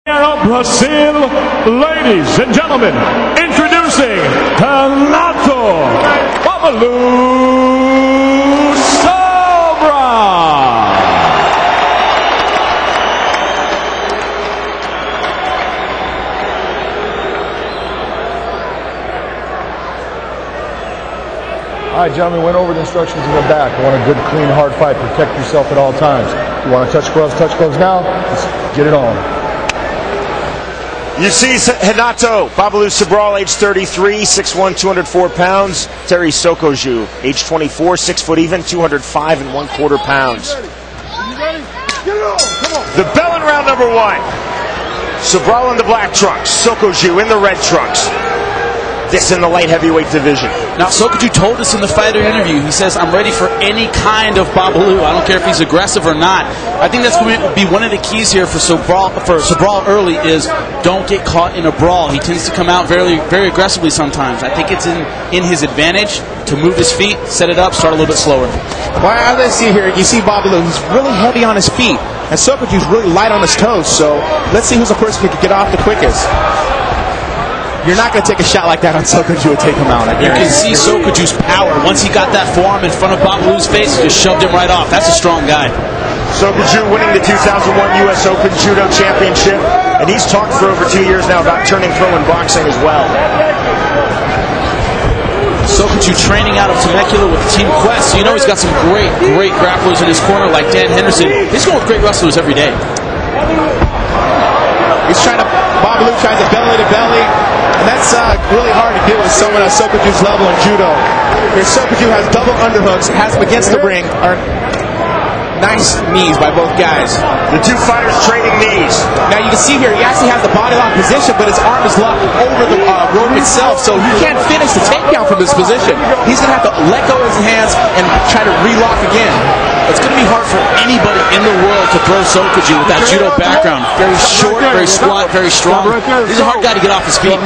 Brazil, ladies and gentlemen, introducing Renato, Babalu, Sobral. All right, gentlemen, went over the instructions in the back. You want a good, clean, hard fight. Protect yourself at all times. You want to touch gloves now. Let's get it on. You see Renato, Babalu Sobral, age 33, 6'1", 204 pounds. Thierry Sokoudjou, age 24, 6 foot even, 205 1/4 pounds. The bell in round number 1. Sobral in the black trunks, Sokoudjou in the red trunks. This in the light heavyweight division. Now, Sokoudjou told us in the fighter interview, he says, I'm ready for any kind of Babalu. I don't care if he's aggressive or not. I think that's going to be one of the keys here for Sobral early is don't get caught in a brawl. He tends to come out very, very aggressively sometimes. I think it's in his advantage to move his feet, set it up, start a little bit slower. Well, as I see here, you see Babalu, he's really heavy on his feet, and Sokoudjou's really light on his toes, so let's see who's the person who can get off the quickest. You're not going to take a shot like that on Sokoudjou and take him out. You can see Sokoudjou's power. Once he got that forearm in front of Babalu's face, he just shoved him right off. That's a strong guy. Sokoudjou winning the 2001 U.S. Open Judo Championship, and he's talked for over 2 years now about turning pro in boxing as well. Sokoudjou training out of Temecula with Team Quest, so you know he's got some great grapplers in his corner like Dan Henderson. He's going with great wrestlers every day. Babalu tries to belly to belly. And that's really hard to do with someone at Sokoudjou's level in judo. Here, Sokoudjou has double underhooks, has him against the ring. Nice knees by both guys. The two fighters trading knees. Now you can see here, he actually has the body lock position, but his arm is locked over the rope itself, so he can't finish the takedown from this position. He's going to have to let go of his hands and try to relock again. It's going to be hard for anybody in the world to throw Sokoudjou with that judo background. Very short, very squat, very strong. He's a hard guy to get off his feet.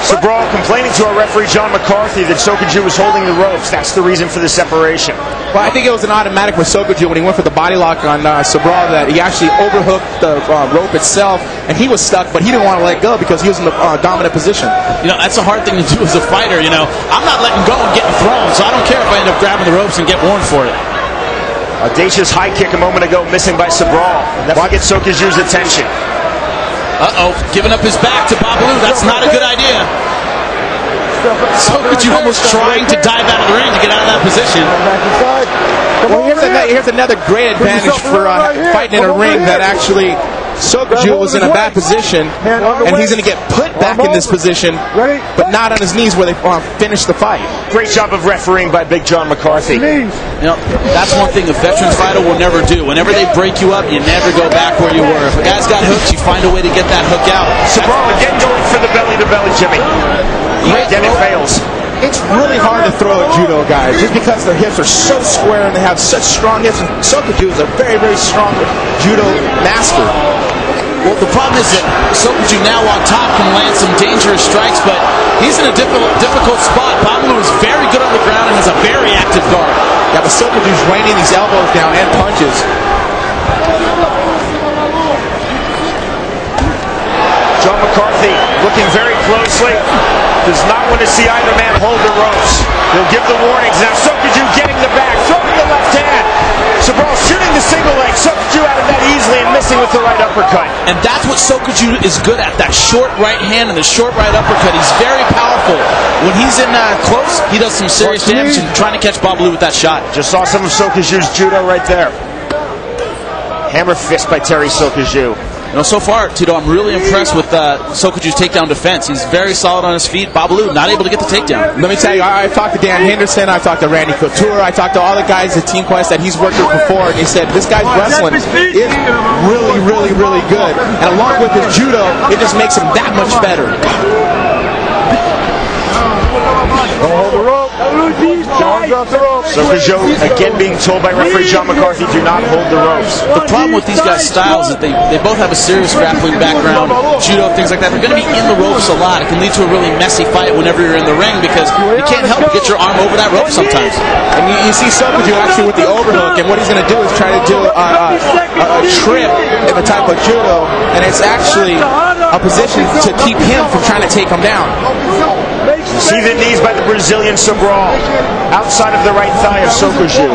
Sobral complaining to our referee John McCarthy that Sokoudjou was holding the ropes. That's the reason for the separation. Well, I think it was an automatic with Sokoudjou when he went for the body lock on Sobral that he actually overhooked the rope itself, and he was stuck, but he didn't want to let go because he was in the dominant position. You know, that's a hard thing to do as a fighter, you know. I'm not letting go and getting thrown, so I don't care if I end up grabbing the ropes and get warned for it. Audacious high kick a moment ago, missing by Sobral. That will get Sokoudjou's attention. Uh-oh, giving up his back to Babalu. That's not a good idea. Sokoudjou almost trying to dive out of the ring to get out of that position. Well, here's another great advantage for fighting in a ring that actually Sokoudjou was in a bad position, and he's going to get put back in this position, but not on his knees where they finish the fight. Great job of refereeing by Big John McCarthy. You know, that's one thing a veteran fighter will never do. Whenever they break you up, you never go back where you were. If a guy's got hooks, you find a way to get that hook out. Sobral again going for the belly-to-belly, Jimmy. Again, it fails. It's really hard to throw at judo guys just because their hips are so square and they have such strong hips. And Sokoudjou is a very, very strong judo master. Well, the problem is that Sokoudjou now on top can land some dangerous strikes, but he's in a difficult spot. Babalu is very good on the ground and has a very active guard. Yeah, but Sokoudjou's raining these elbows down and punches. John McCarthy looking very closely. Does not want to see either man hold the ropes. He'll give the warnings. Now Sokoudjou getting the back, throwing the left hand. Sobral shooting the single leg. Sokoudjou out of that easily and missing with the right uppercut. And that's what Sokoudjou is good at, that short right hand and the short right uppercut. He's very powerful. When he's in close, he does some serious damage and trying to catch Babalu with that shot. Just saw some of Sokoudjou's judo right there. Hammer fist by Thierry Sokoudjou. You know, so far, Tito, I'm really impressed with Sokoudjou's takedown defense. He's very solid on his feet. Babalu not able to get the takedown. Let me tell you, I talked to Dan Henderson, I talked to Randy Couture, I talked to all the guys at Team Quest that he's worked with before, and he said this guy's wrestling is really, really, really good. And along with his judo, it just makes him that much better. Don't hold the rope. Don't drop the rope. Sokoudjou again being told by referee John McCarthy, do not hold the ropes. The problem with these guys' styles is they both have a serious grappling background, judo, things like that. They're going to be in the ropes a lot. It can lead to a really messy fight whenever you're in the ring because you can't help but get your arm over that rope sometimes. And you see Sokoudjou actually with the overhook, and what he's going to do is try to do a trip in the type of judo, and it's actually a position to keep him from trying to take him down. See the knees by the Brazilian Sobral outside of the right thigh of Sokoudjou,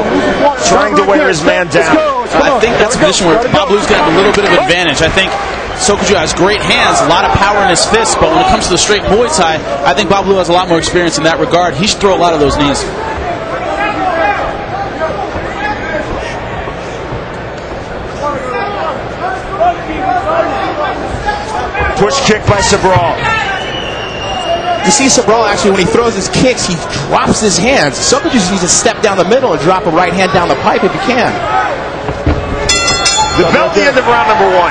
trying to wear his man down. I think that's a position where Babalu's going to have a little bit of advantage. I think Sokoudjou has great hands, a lot of power in his fists, but when it comes to the straight Muay Thai, I think Babalu has a lot more experience in that regard. He should throw a lot of those knees. Push kick by Sobral. You see Sobral actually, when he throws his kicks, he drops his hands. Sokoudjou just needs to step down the middle and drop a right hand down the pipe if he can. The bell at the end of round number 1.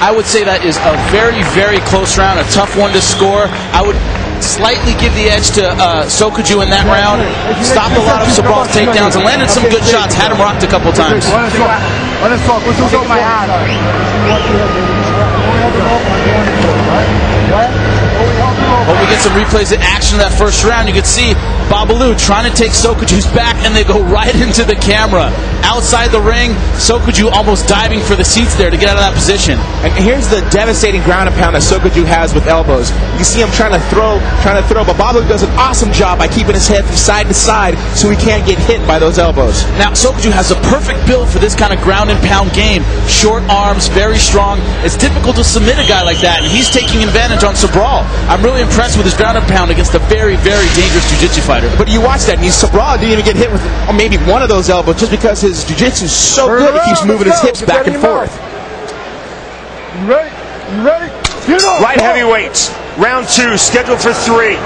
I would say that is a very, very close round, a tough one to score. I would slightly give the edge to Sokoudjou in that round. Stopped a lot of Sobral's takedowns and landed some good shots. Had him rocked a couple times. When we get some replays of action of that first round, you can see Babalu trying to take Sokoudjou's back, and they go right into the camera. Outside the ring, Sokoudjou almost diving for the seats there to get out of that position. And here's the devastating ground and pound that Sokoudjou has with elbows. You see him trying to throw, but Babalu does an awesome job by keeping his head from side to side so he can't get hit by those elbows. Now, Sokoudjou has a perfect build for this kind of ground and pound game. Short arms, very strong. It's difficult to submit a guy like that, and he's taking advantage on Sobral. I'm really impressed with his ground and pound against a very, very dangerous jiu-jitsu fighter. But you watch that, and Sobral didn't even get hit with maybe one of those elbows just because his jiu-jitsu is so good, he keeps moving his hips back and forth. You ready? You ready? Light heavyweights, round 2, scheduled for 3.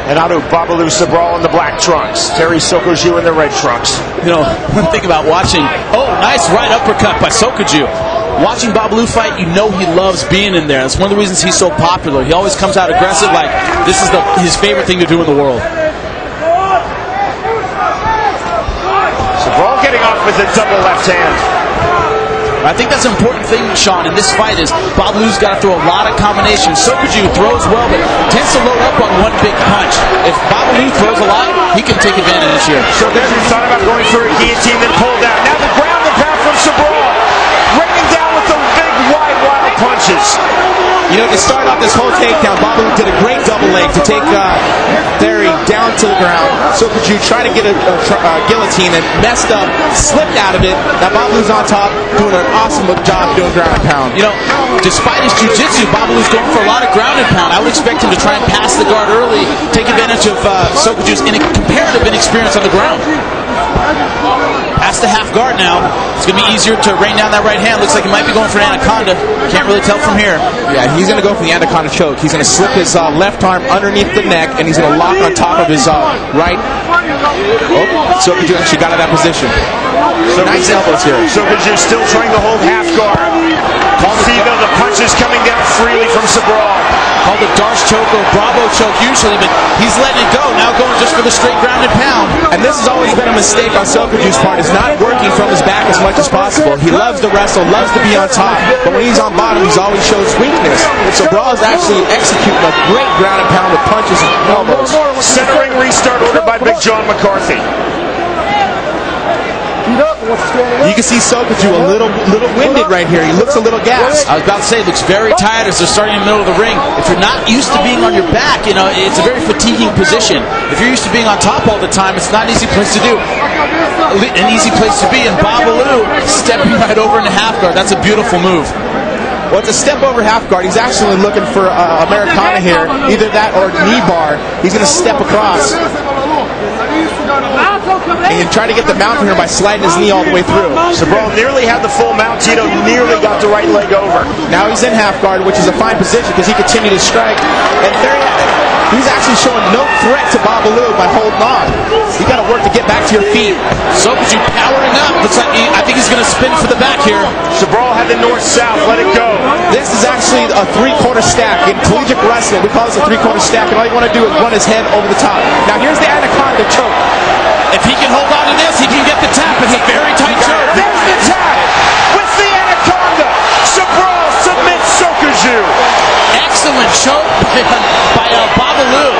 Renato, Babalu, Sobral in the black trunks. Thierry Sokoudjou in the red trunks. You know, one thing about watching, nice right uppercut by Sokoudjou. Watching Babalu fight, you know he loves being in there. That's one of the reasons he's so popular. He always comes out aggressive, like this is his favorite thing to do in the world. Sobral getting off with a double left hand. I think that's an important thing, Sean, in this fight is Babalu's got to throw a lot of combinations. Sokoudjou throws well, but tends to load up on one big punch. If Babalu throws a lot, he can take advantage here. So there he thought about going for a guillotine, then pulled out. Now the ground and pound from Sobral, raining down with the big, wide, wild punches. You know, to start off this whole takedown, Babalu did a great double leg to take Thierry down to the ground. Sokoudjou tried to get a guillotine and messed up, slipped out of it. Now Babalu's on top, doing an awesome job doing ground and pound. You know, despite his jiu-jitsu, Babalu's going for a lot of ground and pound. I would expect him to try and pass the guard early, take advantage of Sokoudjou's comparative inexperience on the ground. Past the half guard now. It's going to be easier to rain down that right hand. Looks like he might be going for an anaconda. Can't really tell from here. Yeah, he's going to go for the anaconda choke. He's going to slip his left arm underneath the neck, and he's going to lock on top of his right. Sokoudjou actually got out of that position. Nice elbows here. Sokoudjou still trying to hold half guard. See though the punches coming down freely from Sobral. Called a Darce choke or Bravo choke usually, but he's letting it go. Now going just for the straight ground and pound. And this has always been a mistake on Sokoudjou's part. Is not working from his back as much as possible. He loves to wrestle, loves to be on top, but when he's on bottom, he's always shows weakness. Sobral is actually executing a great ground and pound with punches and elbows. Centering restart ordered by Big John McCarthy. You can see Sokoudjou a little winded right here. He looks a little gassed. I was about to say, looks very tired as they're starting in the middle of the ring. If you're not used to being on your back, you know, it's a very fatiguing position. If you're used to being on top all the time, it's not an easy place to do. An easy place to be. And Babalu stepping right over into half guard. That's a beautiful move. Well, it's a step over half guard. He's actually looking for Americana here. Either that or knee bar. He's going to step across. And try to get the mount from here by sliding his knee all the way through. Sobral nearly had the full mount. Tito nearly got the right leg over. Now he's in half guard, which is a fine position because he continued to strike. And there he had it. He's actually showing no threat to Babalu by holding on. You got to work to get back to your feet. Sokoudjou powering up. Looks like I think he's going to spin for the back here. Sobral had the north-south. Let it go. This is actually a three-corner stack. In collegiate wrestling, we call this a three-corner stack, and all you want to do is run his head over the top. Now here's the anaconda choke. If he can hold on to this, he can get the tap. It's a very tight choke. There's the tap with the anaconda. Sobral submits Sokoudjou. Excellent choke by Babalu.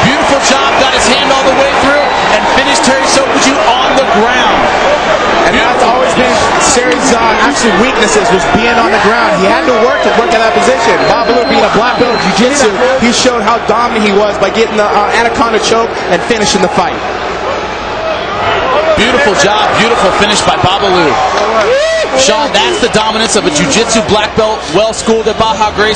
Beautiful job. Got his hand all the way through and finished Thierry Sokoudjou on the ground. And that's always been Thierry's actually weaknesses, was being on the ground. He had to work in that position. Babalu, being a black belt in Jiu-Jitsu, he showed how dominant he was by getting the anaconda choke and finishing the fight. Beautiful job, beautiful finish by Babalu. Sean, that's the dominance of a Jiu-Jitsu black belt, well-schooled at Baja Gracie.